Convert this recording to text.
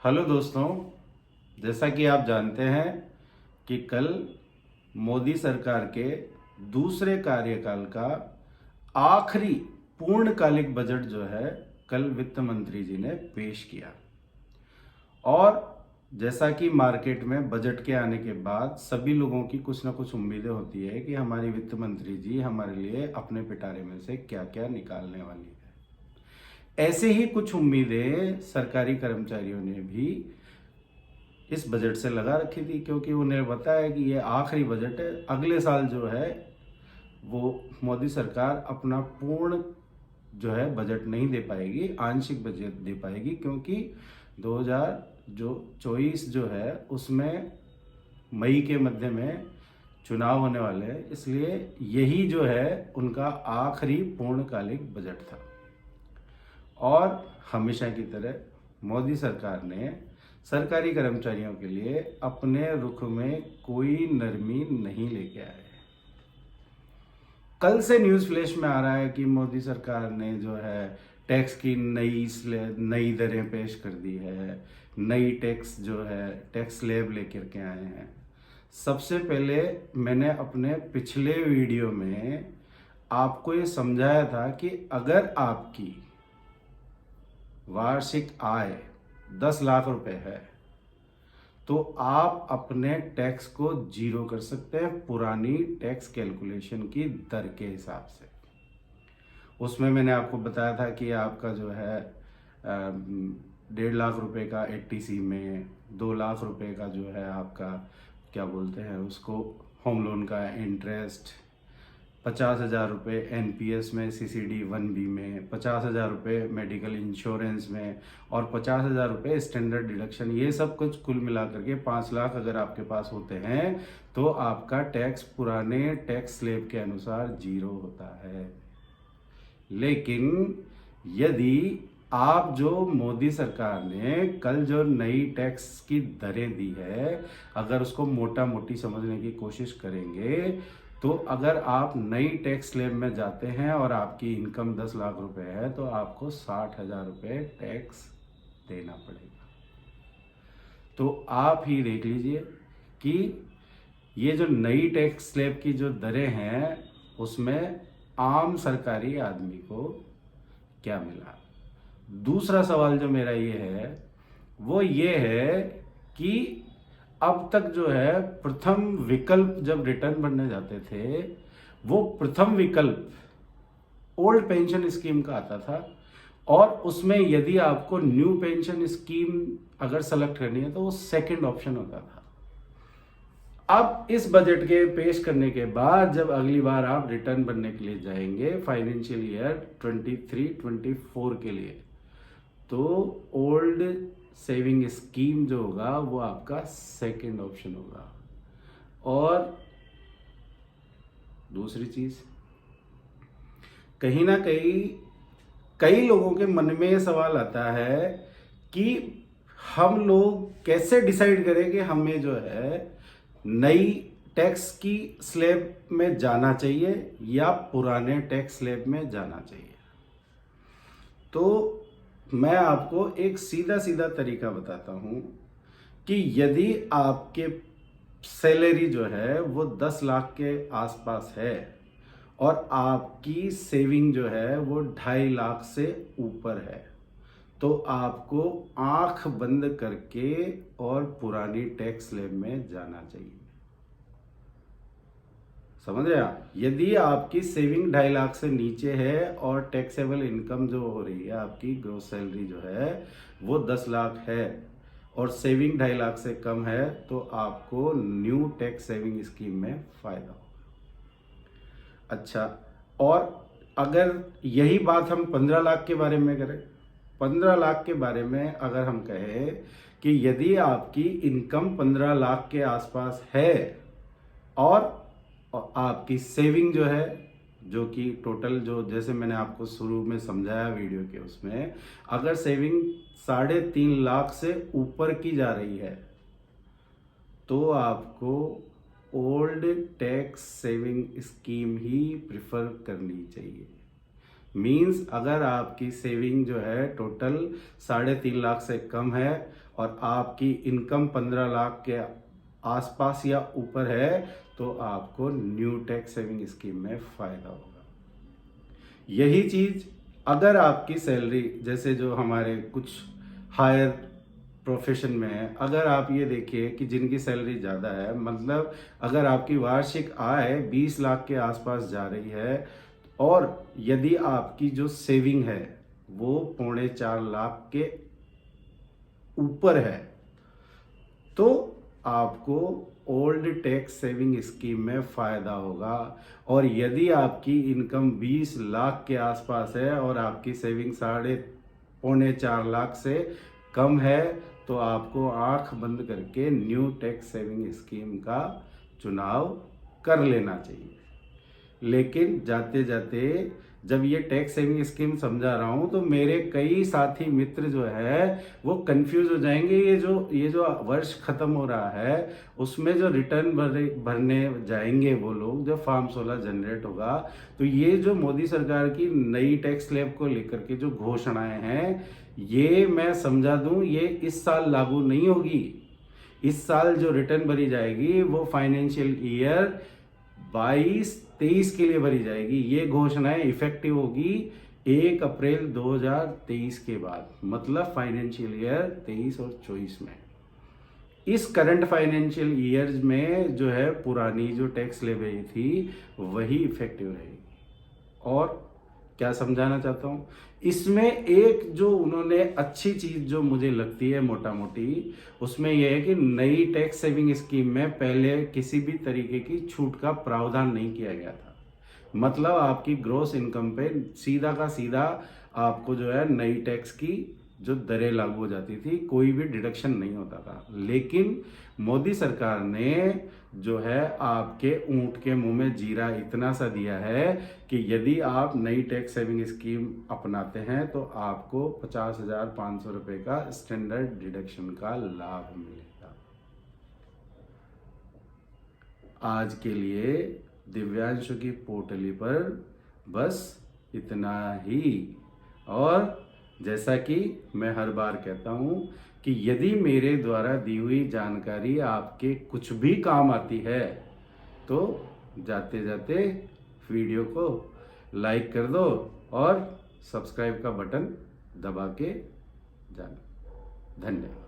Hello दोस्तों, जैसा कि आप जानते हैं कि कल मोदी सरकार के दूसरे कार्यकाल का आखिरी पूर्णकालिक बजट जो है कल वित्त मंत्री जी ने पेश किया। और जैसा कि मार्केट में बजट के आने के बाद सभी लोगों की कुछ ना कुछ उम्मीदें होती है कि हमारी वित्त मंत्री जी हमारे लिए अपने पिटारे में से क्या क्या निकालने वाली है। ऐसे ही कुछ उम्मीदें सरकारी कर्मचारियों ने भी इस बजट से लगा रखी थी, क्योंकि उन्हें बताया कि ये आखिरी बजट है। अगले साल जो है वो मोदी सरकार अपना पूर्ण जो है बजट नहीं दे पाएगी, आंशिक बजट दे पाएगी, क्योंकि 2024 जो है उसमें मई के मध्य में चुनाव होने वाले हैं। इसलिए यही जो है उनका आखिरी पूर्णकालिक बजट था। और हमेशा की तरह मोदी सरकार ने सरकारी कर्मचारियों के लिए अपने रुख में कोई नरमी नहीं लेके आए। कल से न्यूज़ फ्लैश में आ रहा है कि मोदी सरकार ने जो है टैक्स की नई दरें पेश कर दी है, नई टैक्स जो है टैक्स स्लैब लेकर के आए हैं। सबसे पहले मैंने अपने पिछले वीडियो में आपको ये समझाया था कि अगर आपकी वार्षिक आय 10 लाख रुपए है तो आप अपने टैक्स को जीरो कर सकते हैं पुरानी टैक्स कैलकुलेशन की दर के हिसाब से। उसमें मैंने आपको बताया था कि आपका जो है 1.5 लाख रुपए का 80C में, 2 लाख रुपए का जो है आपका क्या बोलते हैं उसको होम लोन का इंटरेस्ट, 50,000 रुपये NPS में, CCD 1B में, 50,000 रुपये मेडिकल इंश्योरेंस में और 50,000 रुपये स्टैंडर्ड डिडक्शन, ये सब कुछ कुल मिला करके 5 लाख अगर आपके पास होते हैं तो आपका टैक्स पुराने टैक्स स्लैब के अनुसार जीरो होता है। लेकिन यदि आप जो मोदी सरकार ने कल जो नई टैक्स की दरें दी है, अगर उसको मोटा मोटी समझने की कोशिश करेंगे तो अगर आप नई टैक्स स्लैब में जाते हैं और आपकी इनकम 10 लाख रुपए है तो आपको 60,000 रुपये टैक्स देना पड़ेगा। तो आप ही देख लीजिए कि ये जो नई टैक्स स्लैब की जो दरें हैं उसमें आम सरकारी आदमी को क्या मिला। दूसरा सवाल जो मेरा ये है वो ये है कि अब तक जो है प्रथम विकल्प जब रिटर्न भरने जाते थे वो प्रथम विकल्प ओल्ड पेंशन स्कीम का आता था और उसमें यदि आपको न्यू पेंशन स्कीम अगर सेलेक्ट करनी है तो वो सेकंड ऑप्शन होता था। अब इस बजट के पेश करने के बाद जब अगली बार आप रिटर्न भरने के लिए जाएंगे फाइनेंशियल ईयर 23-24 के लिए, तो ओल्ड सेविंग स्कीम जो होगा वो आपका सेकंड ऑप्शन होगा। और दूसरी चीज, कहीं ना कहीं कई लोगों के मन में ये सवाल आता है कि हम लोग कैसे डिसाइड करें कि हमें जो है नई टैक्स की स्लैब में जाना चाहिए या पुराने टैक्स स्लैब में जाना चाहिए। तो मैं आपको एक सीधा सीधा तरीका बताता हूं कि यदि आपके सैलरी जो है वो 10 लाख के आसपास है और आपकी सेविंग जो है वो 2.5 लाख से ऊपर है तो आपको आंख बंद करके और पुरानी टैक्स स्लैब में जाना चाहिए। समझ रहे आप? यदि आपकी सेविंग 2.5 लाख से नीचे है और टैक्सेबल इनकम जो हो रही है आपकी ग्रोस सैलरी जो है वो 10 लाख है और सेविंग 2.5 लाख से कम है तो आपको न्यू टैक्स सेविंग स्कीम में फायदा होगा। अच्छा, और अगर यही बात हम 15 लाख के बारे में करें, 15 लाख के बारे में अगर हम कहें कि यदि आपकी इनकम 15 लाख के आसपास है और आपकी सेविंग जो है जो कि टोटल जो जैसे मैंने आपको शुरू में समझाया वीडियो के उसमें, अगर सेविंग 3.5 लाख से ऊपर की जा रही है तो आपको ओल्ड टैक्स सेविंग स्कीम ही प्रिफर करनी चाहिए। मीन्स अगर आपकी सेविंग जो है टोटल 3.5 लाख से कम है और आपकी इनकम 15 लाख के आसपास या ऊपर है तो आपको न्यू टैक्स सेविंग स्कीम में फ़ायदा होगा। यही चीज़ अगर आपकी सैलरी जैसे जो हमारे कुछ हायर प्रोफेशन में है, अगर आप ये देखिए कि जिनकी सैलरी ज़्यादा है, मतलब अगर आपकी वार्षिक आय 20 लाख के आसपास जा रही है और यदि आपकी जो सेविंग है वो 3.25 लाख के ऊपर है तो आपको ओल्ड टैक्स सेविंग स्कीम में फ़ायदा होगा। और यदि आपकी इनकम 20 लाख के आसपास है और आपकी सेविंग 3.25 लाख से कम है तो आपको आंख बंद करके न्यू टैक्स सेविंग स्कीम का चुनाव कर लेना चाहिए। लेकिन जाते जाते जब ये टैक्स सेविंग स्कीम समझा रहा हूँ तो मेरे कई साथी मित्र जो है वो कंफ्यूज हो जाएंगे। ये जो वर्ष खत्म हो रहा है उसमें जो रिटर्न भरने जाएंगे वो लोग, जब फॉर्म 16 जनरेट होगा तो ये जो मोदी सरकार की नई टैक्स स्लैब को लेकर के जो घोषणाएं हैं ये मैं समझा दूं ये इस साल लागू नहीं होगी। इस साल जो रिटर्न भरी जाएगी वो फाइनेंशियल ईयर 22-23 के लिए भरी जाएगी। ये घोषणाएं इफेक्टिव होगी 1 अप्रैल 2023 के बाद, मतलब फाइनेंशियल ईयर 23 और 24 में। इस करंट फाइनेंशियल ईयर में जो है पुरानी जो टैक्स लेवी थी वही इफेक्टिव रहेगी। और क्या समझाना चाहता हूँ इसमें, एक जो उन्होंने अच्छी चीज जो मुझे लगती है मोटा मोटी उसमें यह है कि नई टैक्स सेविंग स्कीम में पहले किसी भी तरीके की छूट का प्रावधान नहीं किया गया था। मतलब आपकी ग्रॉस इनकम पे सीधा का सीधा आपको जो है नई टैक्स की जो दरें लागू हो जाती थी, कोई भी डिडक्शन नहीं होता था। लेकिन मोदी सरकार ने जो है आपके ऊंट के मुंह में जीरा इतना सा दिया है कि यदि आप नई टैक्स सेविंग स्कीम अपनाते हैं तो आपको 50,500 रुपये का स्टैंडर्ड डिडक्शन का लाभ मिलेगा। आज के लिए दिव्यांशु की पोटली पर बस इतना ही। और जैसा कि मैं हर बार कहता हूं कि यदि मेरे द्वारा दी हुई जानकारी आपके कुछ भी काम आती है तो जाते जाते वीडियो को लाइक कर दो और सब्सक्राइब का बटन दबा के जाना। धन्यवाद।